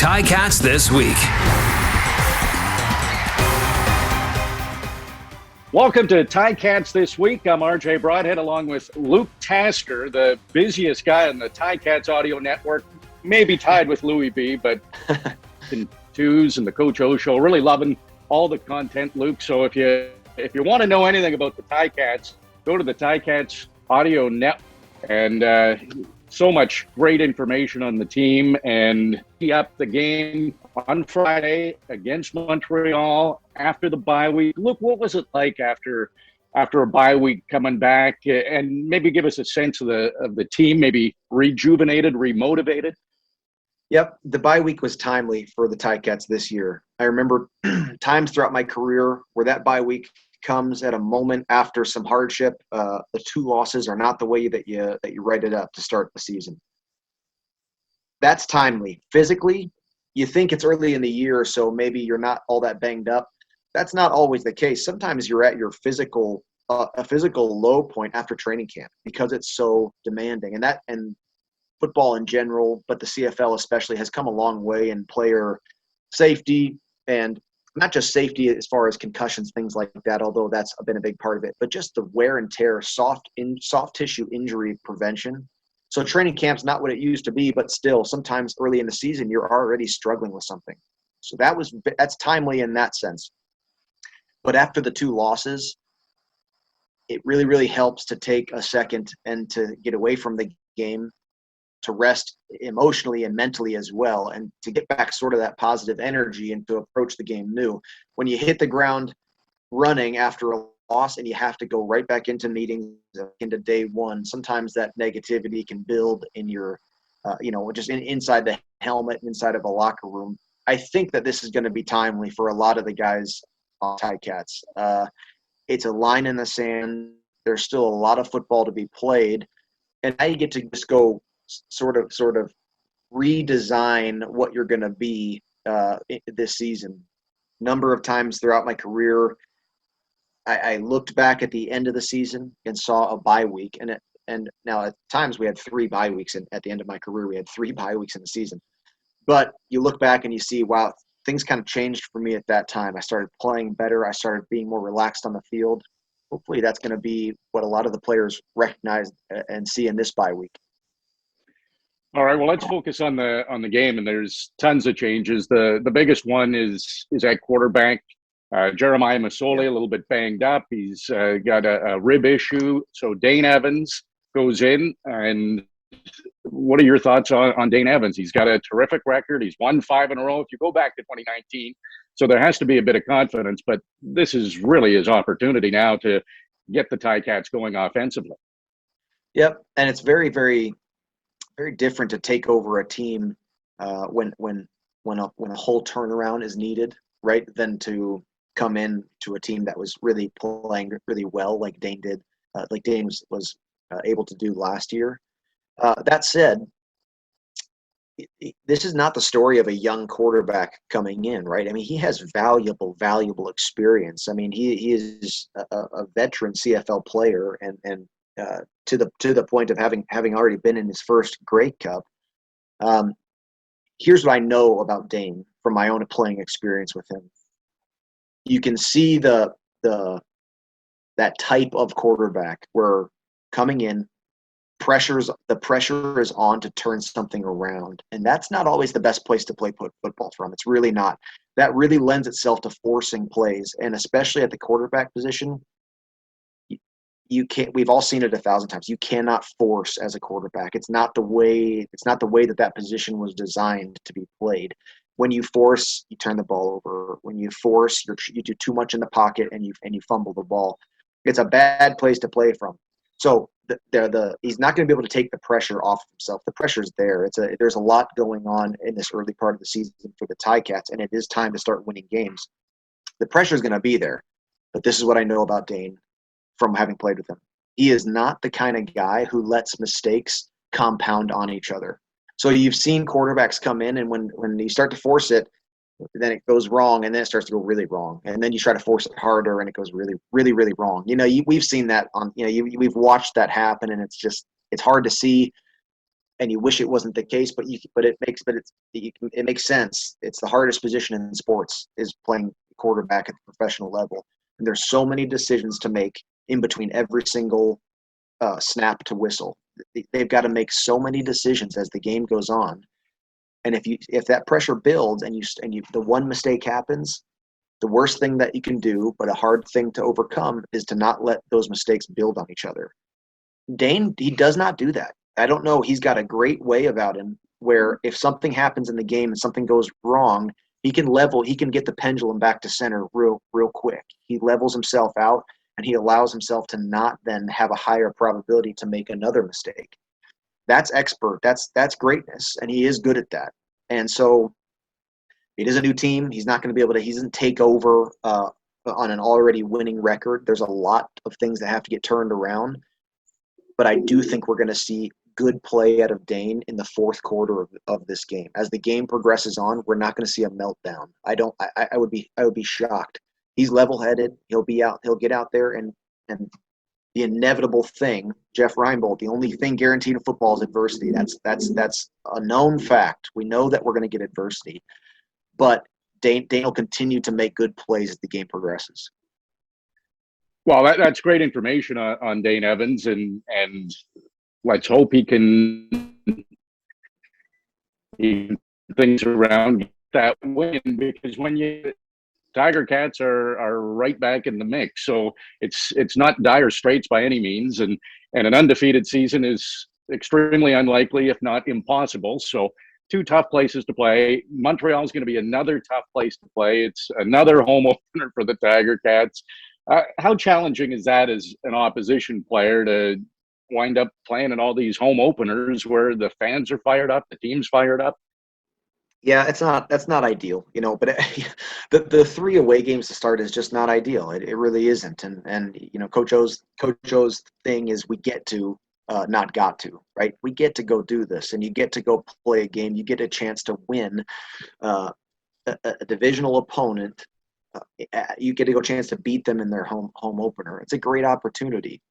Ticats This Week. Welcome to Ticats This Week. I'm RJ Broadhead along with Luke Tasker, the busiest guy on the Ticats audio network, maybe tied with Louis B, but in twos and the Coach O Show. Really loving all the content, Luke. So if you want to know anything about the Ticats, go to the Ticats audio net, and so much great information on the team. And tee up the game on Friday against Montreal after the bye week. Look, what was it like after a bye week coming back, and maybe give us a sense of the team, maybe rejuvenated, remotivated? Yep, the bye week was timely for the Ticats this year. I remember times throughout my career where that bye week comes at a moment after some hardship. The two losses are not the way that you write it up to start the season. That's timely. Physically, you think it's early in the year, so maybe you're not all that banged up. That's not always the case. Sometimes you're at your physical low point after training camp because it's so demanding. And football in general, but the CFL especially, has come a long way in player safety, and not just safety as far as concussions, things like that, although that's been a big part of it, but just the wear and tear, soft tissue injury prevention. So training camp's not what it used to be, but still, sometimes early in the season, you're already struggling with something. So that's timely in that sense. But after the two losses, it really, really helps to take a second and to get away from the game, to rest emotionally and mentally as well, and to get back sort of that positive energy and to approach the game new. When you hit the ground running after a loss and you have to go right back into meetings, into day one, sometimes that negativity can build in your, just inside the helmet, inside of a locker room. I think that this is going to be timely for a lot of the guys on Ticats. It's a line in the sand. There's still a lot of football to be played, and now you get to just go sort of redesign what you're going to be this season. Number of times throughout my career, I looked back at the end of the season and saw a bye week, and now at times we had 3 bye weeks, and at the end of my career we had 3 bye weeks in the season. But you look back and you see, wow, things kind of changed for me at that time. I started playing better. I started being more relaxed on the field. Hopefully that's going to be what a lot of the players recognize and see in this bye week. All right, well, let's focus on the game, and there's tons of changes. The biggest one is at quarterback. Jeremiah Masoli, a little bit banged up. He's got a rib issue. So Dane Evans goes in. And what are your thoughts on Dane Evans? He's got a terrific record. He's won 5 in a row if you go back to 2019. So there has to be a bit of confidence, but this is really his opportunity now to get the Ticats going offensively. Yep, and it's very, very, very different to take over a team when a whole turnaround is needed, right, than to come in to a team that was really playing really well, like Dane did, like Dane was able to do last year. That said, this is not the story of a young quarterback coming in, right? I mean, he has valuable experience. I mean, he is a veteran CFL player, and to the point of having already been in his first Grey Cup. Here's what I know about Dane from my own playing experience with him. You can see that type of quarterback where coming in, the pressure is on to turn something around, and that's not always the best place to play football from. It's really not. That really lends itself to forcing plays, and especially at the quarterback position, you can't. We've all seen it 1,000 times. You cannot force as a quarterback. It's not the way that position was designed to be played. When you force, you turn the ball over. When you force, you do too much in the pocket and you fumble the ball. It's a bad place to play from. So he's not going to be able to take the pressure off himself. The pressure's there. There's a lot going on in this early part of the season for the Ticats, and it is time to start winning games. The pressure is going to be there, but this is what I know about Dane from having played with him. He is not the kind of guy who lets mistakes compound on each other. So you've seen quarterbacks come in, and when you start to force it, then it goes wrong, and then it starts to go really wrong. And then you try to force it harder, and it goes really, really, really wrong. We've seen that we've watched that happen, and it's hard to see and you wish it wasn't the case, but it makes sense. It's the hardest position in sports, is playing quarterback at the professional level. And there's so many decisions to make in between every single snap to whistle. They've got to make so many decisions as the game goes on. And if that pressure builds and the one mistake happens, the worst thing that you can do, but a hard thing to overcome, is to not let those mistakes build on each other. Dane, he does not do that. I don't know. He's got a great way about him where if something happens in the game and something goes wrong, he can get the pendulum back to center real quick. He levels himself out, and he allows himself to not then have a higher probability to make another mistake. That's expert. That's greatness, and he is good at that. And so it is a new team. He's not going to be able to – he doesn't take over on an already winning record. There's a lot of things that have to get turned around. But I do think we're going to see good play out of Dane in the fourth quarter of this game. As the game progresses on, we're not going to see a meltdown. I would be shocked. He's level-headed. He'll get out there, and the inevitable thing, Jeff Reinbold, the only thing guaranteed in football is adversity. That's a known fact. We know that we're going to get adversity. But Dane will continue to make good plays as the game progresses. Well, that's great information on Dane Evans, and let's hope he can things around that win, because when Tiger-Cats are right back in the mix, so it's not dire straits by any means, and an undefeated season is extremely unlikely, if not impossible. So two tough places to play. Montreal is going to be another tough place to play. It's another home opener for the Tiger-Cats. How challenging is that as an opposition player to wind up playing in all these home openers where the fans are fired up, the team's fired up? Yeah, that's not ideal, but the 3 away games to start is just not ideal. It really isn't. And Coach O's thing is we get to not got to, right? We get to go do this, and you get to go play a game. You get a chance to win a divisional opponent. You get to go a chance to beat them in their home opener. It's a great opportunity.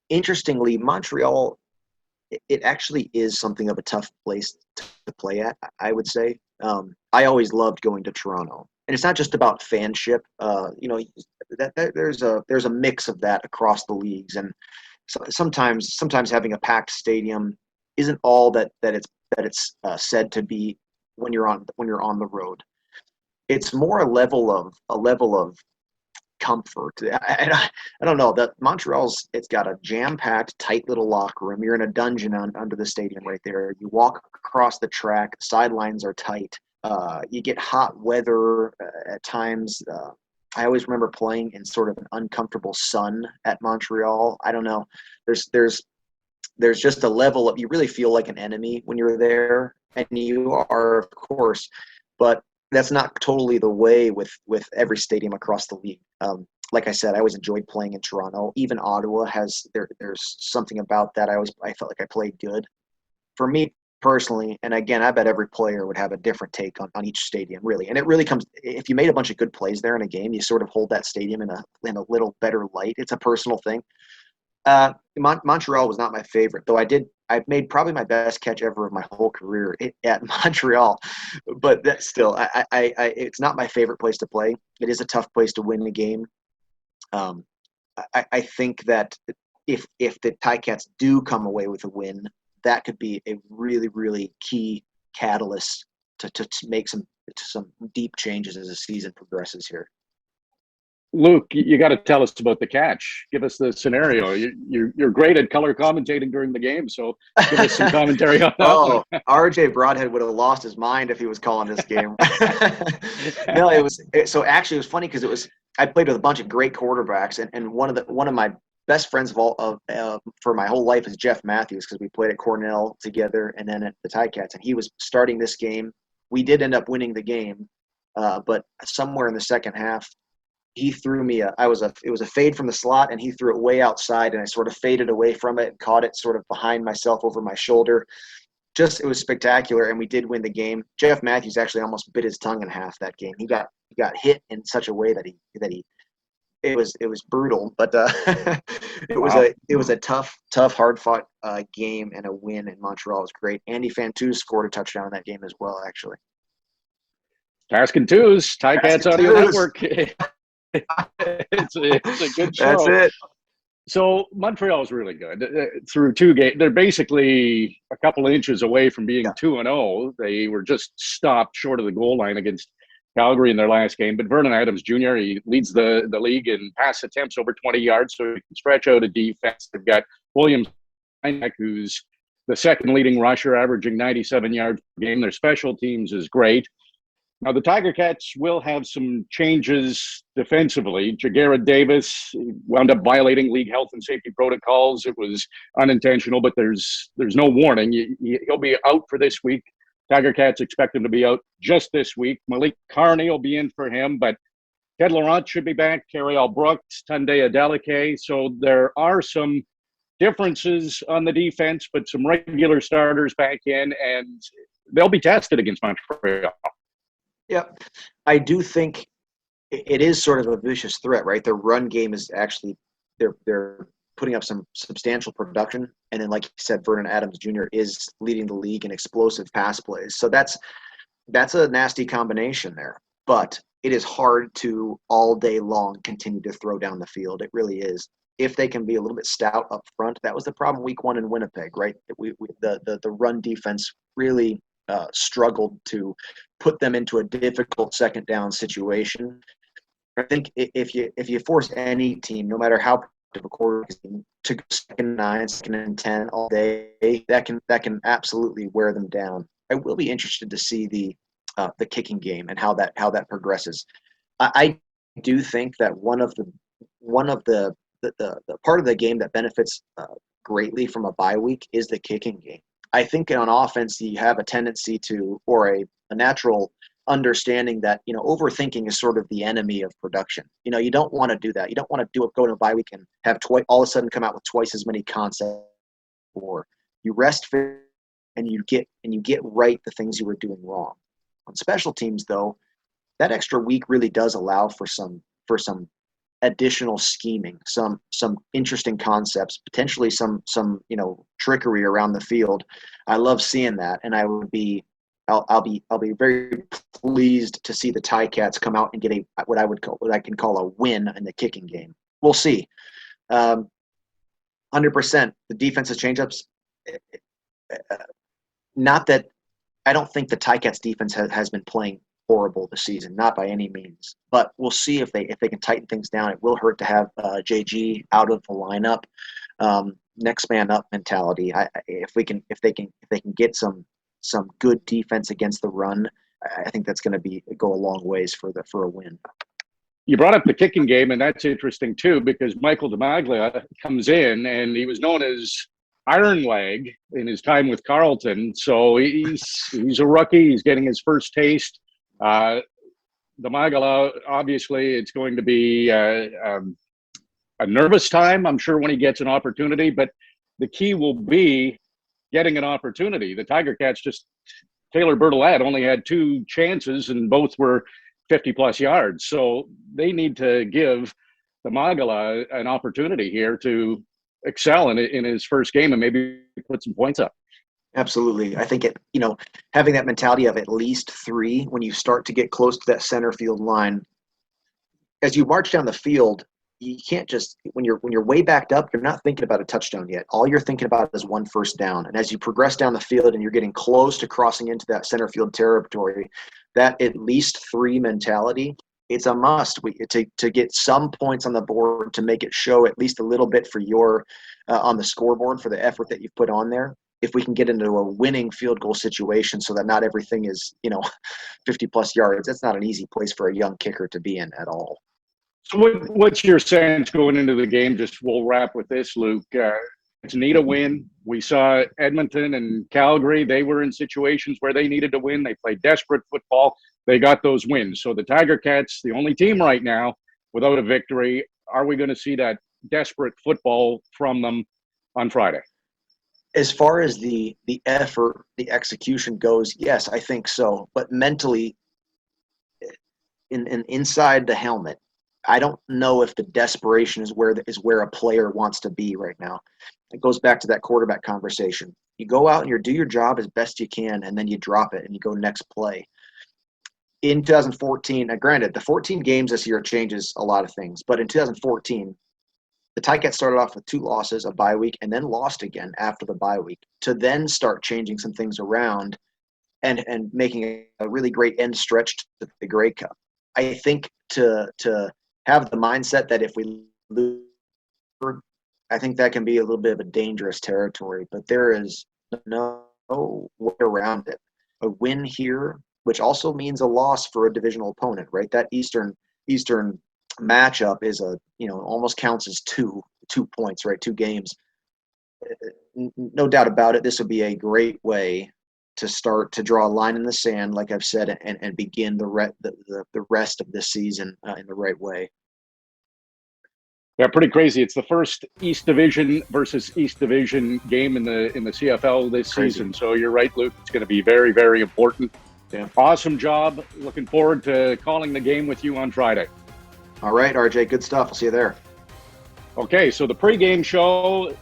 Interestingly, Montreal, it actually is something of a tough place to play at, I would say. I always loved going to Toronto, and it's not just about fanship. There's a mix of that across the leagues, and sometimes having a packed stadium isn't all that it's said to be when you're on the road. It's more a level of comfort. I don't know that it's got a jam-packed, tight little locker room. You're in a dungeon under the stadium right there. You walk across the track. Sidelines are tight. You get hot weather at times. I always remember playing in sort of an uncomfortable sun at Montreal. I don't know. There's just a level of, you really feel like an enemy when you're there, and you are, of course, but that's not totally the way with every stadium across the league. Like I said, I always enjoyed playing in Toronto. Even Ottawa there's something about that. I felt like I played good. For me personally, and again, I bet every player would have a different take on each stadium, really. And it really comes, if you made a bunch of good plays there in a game, you sort of hold that stadium in a little better light. It's a personal thing. Montreal was not my favorite, though I made probably my best catch ever of my whole career at Montreal, but still, it's not my favorite place to play. It is a tough place to win a game. I think that if the Ticats do come away with a win, that could be a really, really key catalyst to make some deep changes as the season progresses here. Luke, you got to tell us about the catch. Give us the scenario. You're great at color commentating during the game, so give us some commentary on that. RJ Broadhead would have lost his mind if he was calling this game. No, it was funny because I played with a bunch of great quarterbacks, and one of my best friends for my whole life is Jeff Matthews, because we played at Cornell together and then at the Ticats, and he was starting this game. We did end up winning the game, but somewhere in the second half, he threw me it was a fade from the slot, and he threw it way outside, and I sort of faded away from it and caught it sort of behind myself over my shoulder. It was spectacular, and we did win the game. Jeff Matthews actually almost bit his tongue in half that game. He got hit in such a way that he it was brutal, but Wow. it was a tough, hard fought game, and a win in Montreal was great. Andy Fantuz scored a touchdown in that game as well, actually. Tasking Twos, Ticats Audio Saskatoons. Network. It's a good That's show. it. So Montreal is really good through two games. They're basically a couple of inches away from being Yeah. 2-0. They were just stopped short of the goal line against Calgary in their last game. But Vernon Adams Jr. he leads the league in pass attempts over 20 yards, so he can stretch out a defense. They've got Williams, who's the second leading rusher, averaging 97 yards per game. Their special teams is great. Now, the Tiger-Cats will have some changes defensively. Jagera Davis wound up violating league health and safety protocols. It was unintentional, but there's no warning. He'll be out for this week. Tiger-Cats expect him to be out just this week. Malik Carney will be in for him, but Ted Laurent should be back. Carriel Brooks, Tunde Adeleke. So there are some differences on the defense, but some regular starters back in, and they'll be tested against Montreal. Yep. I do think it is sort of a vicious threat, right? Their run game is actually they're putting up some substantial production, and then, like you said, Vernon Adams Jr. is leading the league in explosive pass plays. So that's a nasty combination there. But it is hard to all day long continue to throw down the field. It really is. If they can be a little bit stout up front, that was the problem week one in Winnipeg, right? The run defense really struggled to put them into a difficult second down situation. I think if you force any team, no matter how difficult, to go second and 9, second and 10 all day, that can absolutely wear them down. I will be interested to see the kicking game and how that progresses. I do think that one of the part of the game that benefits greatly from a bye week is the kicking game. I think on offense you have a tendency to, or a natural understanding that, overthinking is sort of the enemy of production. You don't want to do that. You don't want to go to a bye week and have all of a sudden come out with twice as many concepts. Or you rest and you get right the things you were doing wrong. On special teams, though, that extra week really does allow for some additional scheming, some interesting concepts, potentially some trickery around the field. I love seeing that, and I'll be very pleased to see the Ticats come out and get what I can call a win in the kicking game. We'll see. 100%. The defensive changeups. Not that I don't think the Ticats defense has been playing horrible this season, not by any means. But we'll see if they can tighten things down. It will hurt to have JG out of the lineup. Next man up mentality. If they can get some good defense against the run, I think that's going to go a long ways for a win. You brought up the kicking game, and that's interesting too, because Michael DeMaglia comes in, and he was known as Iron Leg in his time with Carleton. So he's a rookie. He's getting his first taste. DeMaglia, obviously, it's going to be a nervous time, I'm sure, when he gets an opportunity. But the key will be getting an opportunity. The Tiger-Cats Taylor Bertolette only had 2 chances, and both were 50-plus yards. So they need to give DeMaglia an opportunity here to excel in his first game and maybe put some points up. Absolutely. I think having that mentality of at least 3 when you start to get close to that center field line, as you march down the field, you can't just when you're way backed up, you're not thinking about a touchdown yet. All you're thinking about is one first down. And as you progress down the field and you're getting close to crossing into that center field territory, that at least 3 mentality, it's a must to get some points on the board, to make it show at least a little bit for your on the scoreboard for the effort that you've put on there. If we can get into a winning field goal situation so that not everything is 50-plus yards, that's not an easy place for a young kicker to be in at all. So what's your sense going into the game? Just we'll wrap with this, Luke. It's need a win. We saw Edmonton and Calgary. They were in situations where they needed to win. They played desperate football. They got those wins. So the Tiger-Cats, the only team right now without a victory. Are we going to see that desperate football from them on Friday? As far as the effort, the execution goes, yes, I think so. But mentally, inside the helmet, I don't know if the desperation is where a player wants to be right now. It goes back to that quarterback conversation. You go out and you do your job as best you can, and then you drop it and you go next play. In 2014, granted, the 14 games this year changes a lot of things, but in 2014, the Ticats started off with 2 losses, a bye week, and then lost again after the bye week to then start changing some things around and making a really great end stretch to the Grey Cup. I think to have the mindset that if we lose, I think that can be a little bit of a dangerous territory, but there is no way around it. A win here, which also means a loss for a divisional opponent, right? That Eastern matchup is almost counts as 2 points, right? 2 games. No doubt about it. This would be a great way to start to draw a line in the sand, like I've said, and begin the rest of this season in the right way. Yeah, pretty crazy. It's the first East Division versus East Division game in the CFL this season. So you're right, Luke. It's going to be very, very important. Yeah. Awesome job. Looking forward to calling the game with you on Friday. All right, RJ. Good stuff. I'll see you there. Okay, so the pregame show,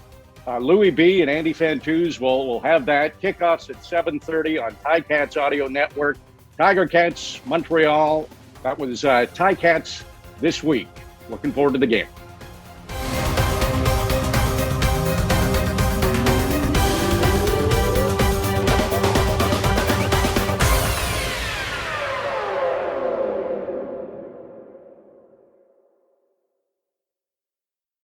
Louis B. and Andy Fantuz will have that. Kickoffs at 7:30 on Ticats Audio Network. Tiger-Cats, Montreal. That was Ticats this week. Looking forward to the game.